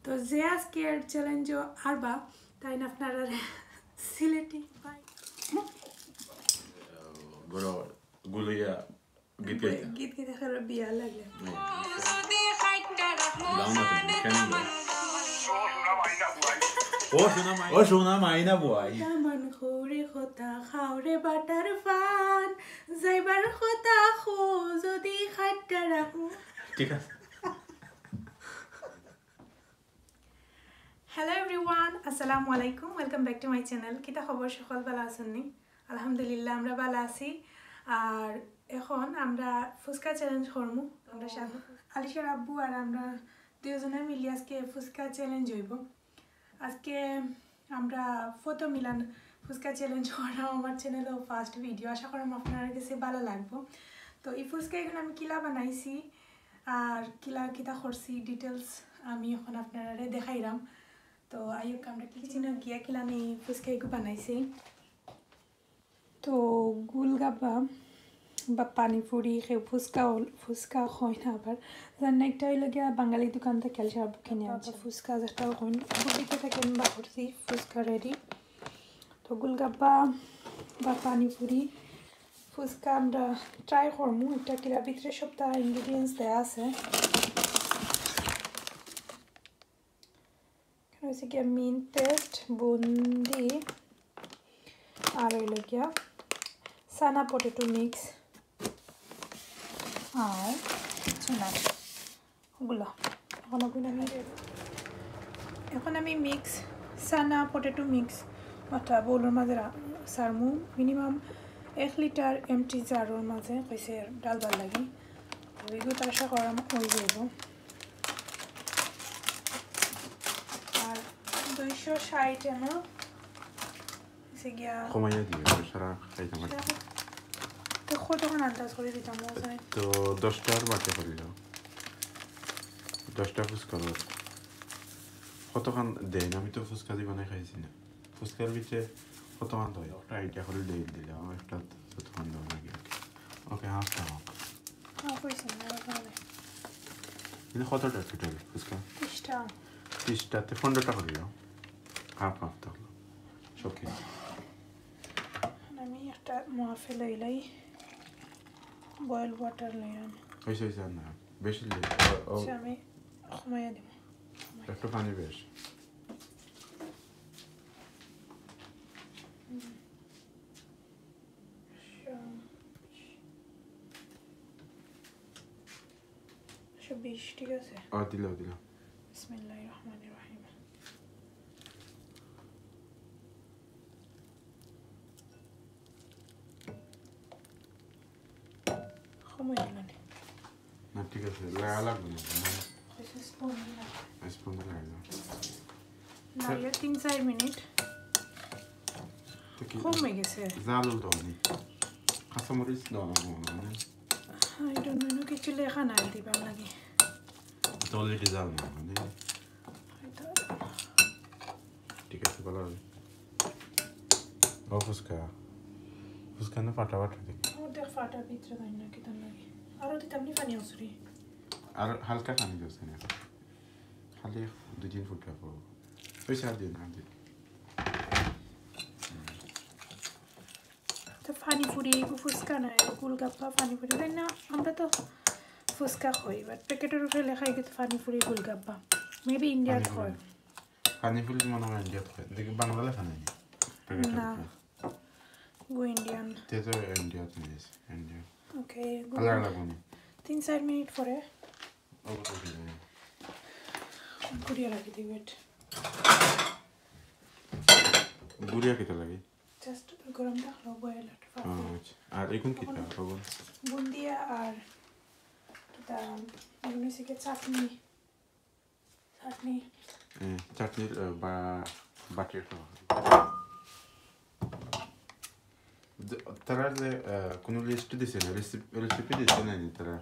তো যে আজকের চ্যালেঞ্জও আরবা তাই না আপনারা সিলেটি ভাই বড় গুলিয়া গীত গীতে খেলা বিয়া লাগে ও শোনা মাইনা বয় তামান খৌরে কথা খাওরে বাটার ফান যাইবার কথা খো যদি খাট্টা রাখো ঠিক আছে হ্যালো এভরিওয়ান আসসালামু আলাইকুম welcome back to my channel কিতা খবর সকল ভালো আছেননি আলহামদুলিল্লাহ আমরা ভালো আছি আর এখন আমরা ফুচকা চ্যালেঞ্জ করবো আমরা আলিশার আব্বু আর আমরা দুজনে মিলে আজকে ফুচকা চ্যালেঞ্জ হইব আজকে আমরা ফটো মিলান ফুচকা চ্যালেঞ্জ করা আমার চ্যানেলেও ফার্স্ট ভিডিও আশা করি আপনার কাছে ভালো লাগবো তো এই ফুচকা এখানে আমি কিলা বানাইছি আর কিলা কিতা করছি ডিটেলস আমি এখন আপনারা দেখাইলাম তো আইক আমরা কিচেনে গিয়া কিলা আমি ফুচকা এগু বানাইছি তো গুলগাপ্পা বা পানিপুরি ফুচকা হয় না আবার জানি একটা হইলে গিয়া বাঙালি দোকান থেকে আলিশার আব্বু কিনে আনছে ফুচকা যেটাও হয় গুটিতে থাকেন বা করছি ফুচকা রেডি তো গুলগাপ্পা বা পানিপুরি ফুচকা আমরা ট্রাই করবো একটা কিলা ভিতরে সপ্তাহ ইনগ্রিডিয়েন্টস দেওয়া আছে হয়েছে গিয়া মিন পেস্ট বুন্দি আর হইল গিয়া সানা পটেটো মিক্স আর কিছু নাই ওগুলো এখন আমি মিক্স সানা পটেটো মিক্স একটা বউলের মাঝে সারমু মিনিমাম 1 লিটার এমটি জারের মাঝে কইছে ডালবার লাগি ওইগুলো তার আশা করা হয়ে যাব আর 260 ml হচ্ছে গিয়া কমাইয়া দিও সারা খাইতে পারি তো কতক্ষণ আন্দাজ করে দিতাম তো 10টার বাটে করিল 10টা ফুচকা কতক্ষণ দেয় না আমি তো ফুচকা দিয়ে বানাই খাইছি না ফুচকার ভিতরে কতক্ষণ দেয় ওটা আইডিয়া করে দিয়ে দিলে আমার একটা কতক্ষণ দেওয়া লাগে ওকে হাফটা হোক কিন্তু কতটা টোটাল ফুচকা 30টাতে 15টা করিল হাফ হাফ থাকলো সবকে আমি একটা মাফে লইলাই বয়েল ওয়াটার লইলাম হয়েছে না বেশি আমি কমাইয়া দিব একটু পানি বেশ বিশ ঠিক আছে দিল বিসমিল্লাহির রহমানির রহিম সময় দিল না ঠিক আছে লাগা লাগবে না স্পুন লাগা না 3-4 মিনিট কমে গেছে জাল উল্টানি কাঁচামরিচ দাও আই ডোন্ট নো কিছু লেখা নাই দিবার লাগে তো অলরেডি জাল না মানে ঠিক আছে ভালো ফুচকা না ফাটা দেখি ওটা ফাটা ভিতরে নাই না কেতন লাগে আরো দিতাম নি পানি আসরি আর হালকা পানি দিছে না খালি 2-3 ফুট রাখো পয়সা দিন না দিন তো পানিপুরি ফুচকা নাই গোলগাপ্পা পানিপুরি তাই না আমরা তো ফুচকা খাই বাট প্যাকেটের উপরে লেখা কিন্তু পানিপুরি গোলগাপ্পা মেবি ইন্ডিয়াত হয় পানিপুরি মনে হয় ইন্ডিয়াত হয় দেখি বাংলা লেখা নাই না গো ইন্ডিয়ান তেতো ইন্ডিয়াত নেই ইন্ডিয়া ওকে আলাদা লাগুনি 3-4 মিনিট পরে ওকে গুড়িয়া রাখি দিই ওয়েট গুড়িয়া কিটা লাগে জাস্ট গরম রাখলো বয়েল আর এখন কিটা খবর বুন্দিয়া আর কিটা এগুলো থেকে চাটনি চাটনির বা বাটির তারা যে কোনো লিস্ট দিছে না রেসিপি দিছে না তারা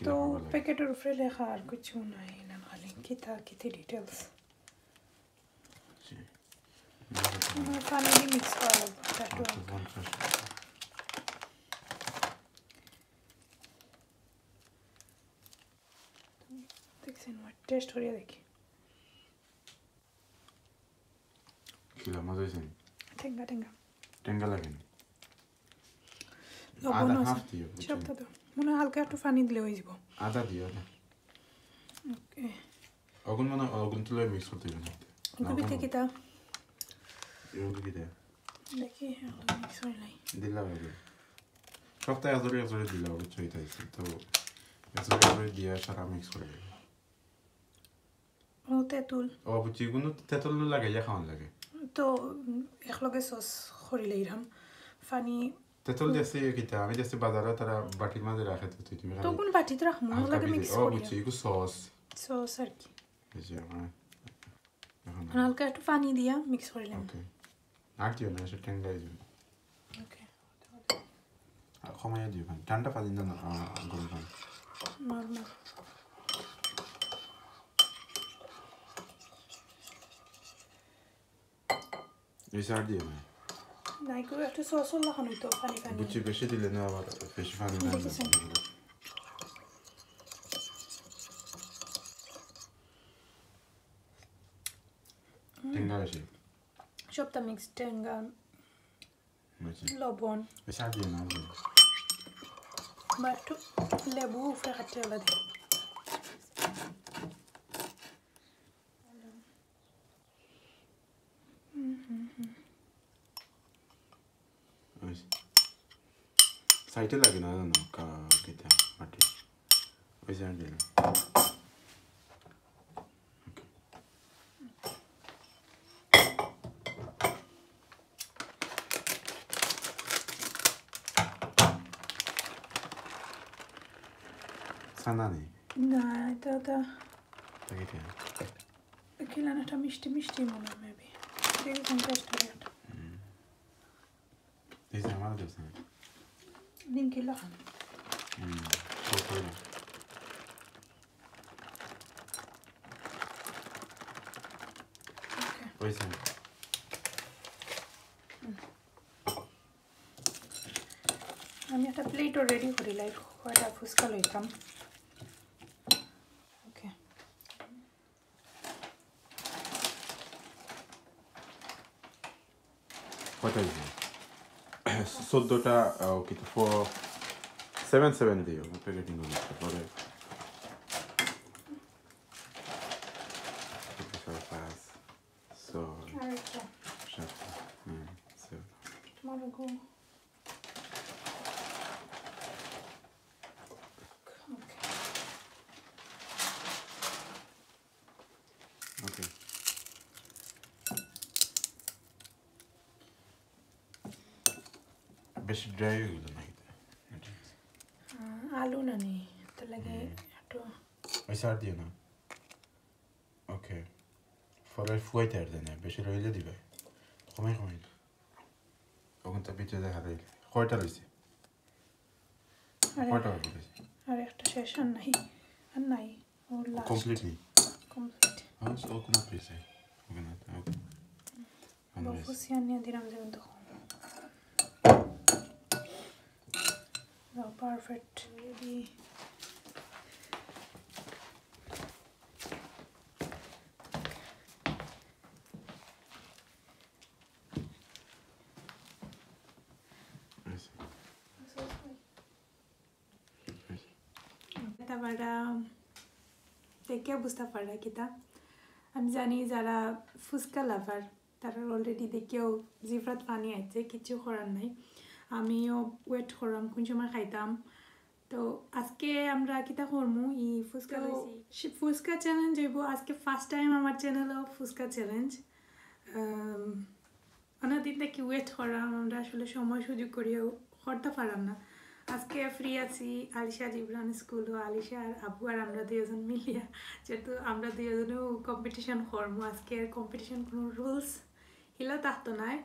তো প্যাকেটের উপরে লেখা আর কিছু নাই না খালি কিতা ডিটেলস পানি দিয়ে মিক্স করা লাগবে দেখছেন টেস্ট করিয়া দেখি কিলা মজা হয়েছে টেঙ্গা টেঙ্গা টেঙ্গা লাগে না লবণ আদা আছে হাফ দিও সবটা তো মনে হয় হালকা একটু পানি দিলে হয়ে যাব আদা দিও না ওকে অগুন মানে অগুন তুলে মিক্স করতে হবে না কবিতে কিতা এগুলো কি দেয় দেখি মিক্স হয় নাই দিলা হবে সপ্তাহে একজোরে দিলা হবে চইতে আছে তো একজোরে দিয়ে সারা মিক্স করে দেবে ও তেঁতুল ও বুঝছি কোনো তেঁতুল লাগে ইয়া খাওয়ান লাগে তো একলগে সস করিলে ইরাম পানি তেঁতুল দিয়েছে কিতা আমি দিয়েছি বাজারে তারা বাটির মাঝে রাখে তো তুমি তো কোন বাটিতে রাখমু লাগে মিক্স ও করি বুঝছি এগুলো সস সস আর কি এই যে আমার এখন হালকা একটু পানি দিয়া মিক্স করিলাম ওকে আর দিও না সে টেঙ্গা হয়ে যাবে ওকে কমাইয়া দিও ঠান্ডা পানি না গরম পানি নরমাল এই সার দিও না নাই করে একটু সস লাগানো তো পানি পানি বুঝছি বেশি দিলে না আবার বেশি পানি না দেখেছেন? টেঙ্গা বেশি সবটা মিক্স টেঙ্গা বুঝছি লবণ এই সার দিও না বা একটু লেবু উপরে কাটিয়ে ওলা দিই সাইটে লাগে না জানো কিতা মাটি ওই সার দিলাম সানা নেই না এটা তাকে খেলাম একটা মিষ্টি মিষ্টি মনে হয় মেবি দেখুন টেস্ট করে একটা এই যে আমার দেশ না দিন কি লাগান সব করে না ওই সার আমি একটা প্লেটও রেডি করি লাইক কয়টা ফুচকা লইতাম ওকে কয়টা দিবে 14টা কিন্তু 7 দিও প্যাকেটিং করে পরে আরেকটা তোমার গো ওকে বেশি ড্রাই হয়ে গেল না আলু না নি তো লাগে একটু ওই সার দিও না ওকে পরে ফুয়াইতে আর দেয় না বেশি রইলে দিবে কমাই তখন তো পিঠে দেখা দেয় কয়টা রয়েছে কয়টা রয়েছে আর একটা শেষ আর নাই ওর লাস্ট কমপ্লিটলি কমপ্লিট ও কমপ্লিট ওকে না ওকে বফুসিয়ান নিয়ে দিলাম যেমন তখন পারফেক্ট রেডি দেখে বুঝতে পারা কিতা আমি জানি যারা ফুচকা লাভার তারা অলরেডি দেখেও জিভরাত পানি আইছে কিছু করার নাই আমিও ওয়েট করলাম কোন সময় খাইতাম তো আজকে আমরা কিতা করমু ই ফুচকা লইছি ফুচকা চ্যালেঞ্জ হইব আজকে ফার্স্ট টাইম আমার চ্যানেলও ফুচকা চ্যালেঞ্জ অনেকদিন থেকে ওয়েট করলাম আমরা আসলে সময় সুযোগ করিও করতে পারলাম না আজকে ফ্রি আছি আলিশা জিবরান স্কুল ও আলিশা আর আবু আর আমরা দুজন মিলিয়া যেহেতু আমরা দুজনেও কম্পিটিশন করবো আজকে কম্পিটিশন কোনো রুলস হিলা থাকতো নাই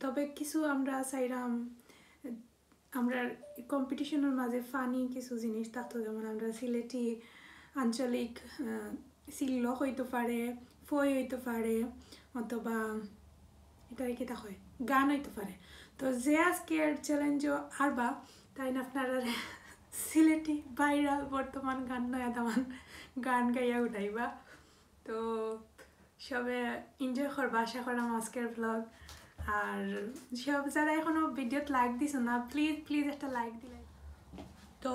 তবে কিছু আমরা চাইলাম আমরা কম্পিটিশনের মাঝে ফানি কিছু জিনিস থাকতো যেমন আমরা সিলেটি আঞ্চলিক সিল্লক হইতে পারে ফই হইতে পারে অথবা এটাই কিতা হয় গান হইতে পারে তো যে আজকের চ্যালেঞ্জও আরবা তাই না আপনারা সিলেটি ভাইরাল বর্তমান গান নয়া দামান গান গাইয়া উঠাইবা তো সবে এনজয় করবা আশা করলাম আজকের ব্লগ আর সব যারা এখনো ভিডিওত লাইক দিছো না প্লিজ প্লিজ একটা লাইক দিলে তো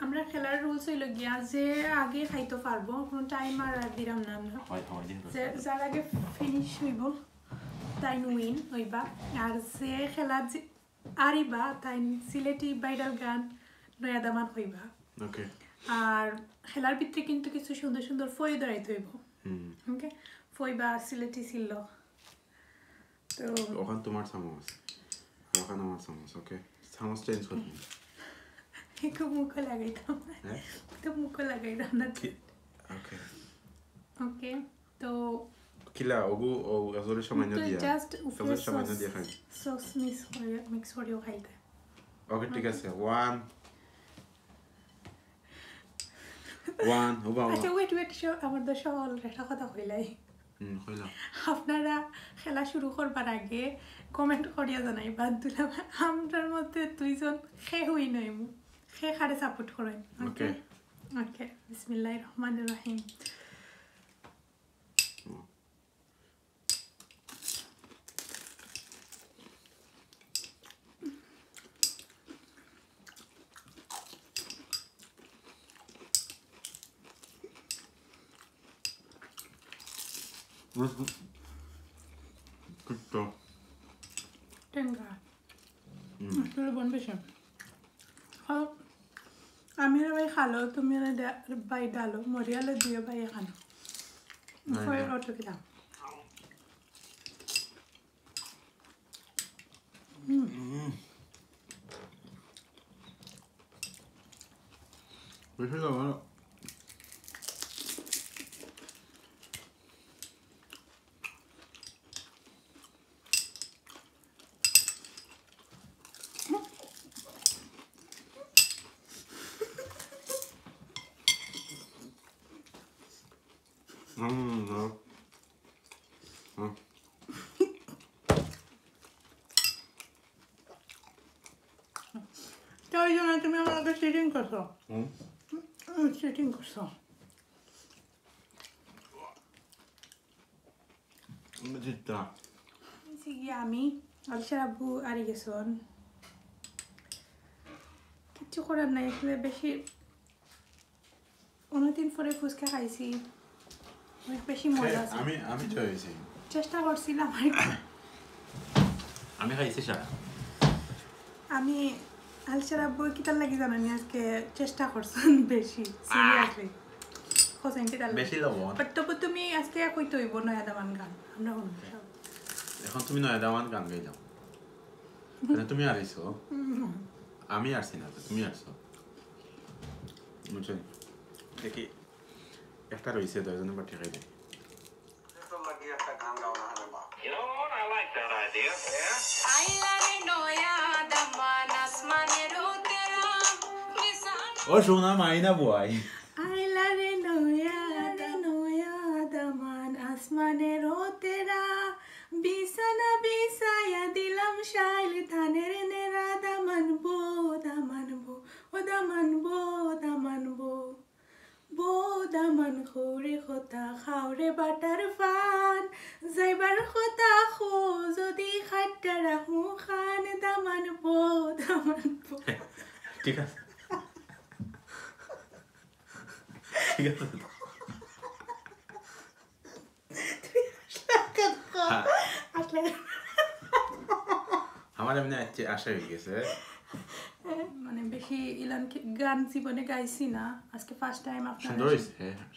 আমরা খেলার রুলস হইল গিয়া যে আগে খাইতে পারবো কোনো টাইম আর দিলাম না আমরা যার আগে ফিনিশ হইব তাই উইন হইবা আর যে খেলা আরিবা তাই সিলেটি বাইডাল গান নয়া দামান হইবা ওকে আর খেলার ভিতরে কিন্তু কিছু সুন্দর সুন্দর ফই দাঁড়াইতে হইব ওকে ফই বা সিলেটি ছিল তো ওখানে তোমার চামচ ওখানে আমার চামচ ওকে চামচ চেঞ্জ করবি একটু মুখে লাগাইতাম তো মুখে লাগাইতাম না ওকে ওকে তো কিলা ওগু ও আজরে সামান্য দিয়া জাস্ট আজরে সামান্য দিয়া খাই সস মিক্স করিও খাইতে ওকে ঠিক আছে 1 ওবা আচ্ছা ওয়েট আমার তো সওয়াল একটা কথা কইলাই কইলা আপনারা খেলা শুরু করবার আগে কমেন্ট করিয়া জানাই বাদ দিলাম আমরার মধ্যে দুইজন খে হই নাই খে খারে সাপোর্ট করেন ওকে ওকে বিসমিল্লাহির রহমানির রহিম Tutto. Tenga. তুই বন বেশি আমি ভাই খালো তুমি ভাই ডালো মরিয়ালে দিয়ে ভাই খানো ফয়ের অটো কিনা বেশি দাও তাই জন্য তুমি আমাকে চিটিং করছো চিটিং করছো Zitta. আমি আলসার আব্বু আরি গেছন কিচ্ছু করার নাই আসলে বেশি অনেকদিন পরে ফুচকা খাইছি অনেক বেশি মজা আছে আমি চাইছি চেষ্টা করছিলাম আমি খাইছি স্যার আমি আলসার আব্বু কিতার লাগি জানানি আজকে চেষ্টা করছেন বেশি সিরিয়াসলি হোসেন কিতার বেশি লবণ বাট তবু তুমি আজকে কইতে হইব নয়া দামান গান আমরা এখন তুমি নয়া দামান গান গাই যাও তুমি আরিছো আমি আসছি না তুমি আসছো বুঝছো দেখি একটা রয়েছে দশজনের বাটি খাই দেয় You know what? I like that idea. Yeah. ও সোনা মাইনা বয় আইলারে নয়া দামান আসমানের তেরা বিছানা বিছায়া দিলাম শাইল ধানের নেরা দামান বো ও দামান বো দামান খৌরে খোতা খাওরে বাটার ফান যাইবার খোতা খো যদি খাট্টা রাখমু খান দামান বো ঠিক আছে ঠিক আছে আসলে আমার এমনি আশা হয়ে গেছে মানে বেশি ইলান গান জীবনে গাইছি না আজকে ফার্স্ট টাইম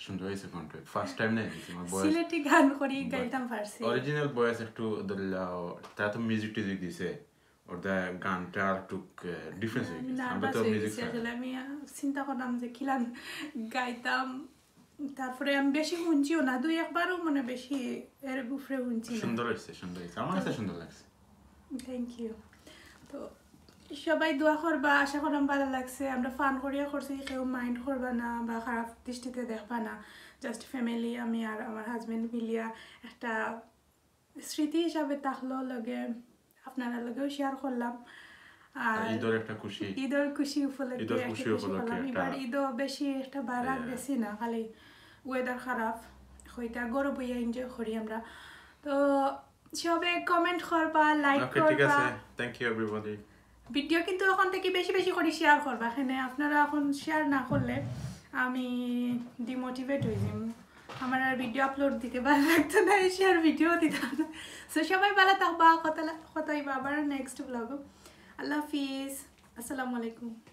সুন্দর হয়েছে কন্টেন্ট ফার্স্ট টাইম না সিলেটি গান করি গাইতাম পারছি অরিজিনাল ভয়েস একটু ধরলাও তারা তো মিউজিক টিউজিক দিছে ওটা গানটা একটু ডিফারেন্স হয়ে গেছে আমরা তো মিউজিক আসলে আমি চিন্তা করলাম যে কিলান গাইতাম তারপরে আমি বেশি শুনছিও না দুই একবারও মানে বেশি এর বুফরে শুনছি সুন্দর হয়েছে আমার কাছে সুন্দর লাগছে থ্যাংক ইউ তো সবাই দোয়া করবা আশা করলাম ভালো লাগছে আমরা ফান করিয়া করছি কেউ মাইন্ড করবা না বা খারাপ দৃষ্টিতে দেখবা না জাস্ট ফ্যামিলি আমি আর আমার হাজবেন্ড মিলিয়া একটা স্মৃতি হিসাবে তাহলো লগে আপনারা লগেও শেয়ার করলাম আর ঈদের খুশি উপলক্ষে এবার ঈদও বেশি একটা বাড়া গেছি না খালি ওয়েদার খারাপ হইতা গরব হইয়া এনজয় করি আমরা তো সবে কমেন্ট করবা লাইক ওকে ঠিক করবা আছে থ্যাংক ইউ এভরিবডি ভিডিও কিন্তু এখন থেকে বেশি বেশি করে শেয়ার করবা এখানে আপনারা এখন শেয়ার না করলে আমি ডিমোটিভেট হয়ে যাব আমার আর ভিডিও আপলোড দিতে ভালো লাগতো না শেয়ার ভিডিও দিতাম না সো সবাই ভালো থাকবা কথা হইবা আবার নেক্সট ব্লগ আল্লাহ হাফিজ আসসালামু আলাইকুম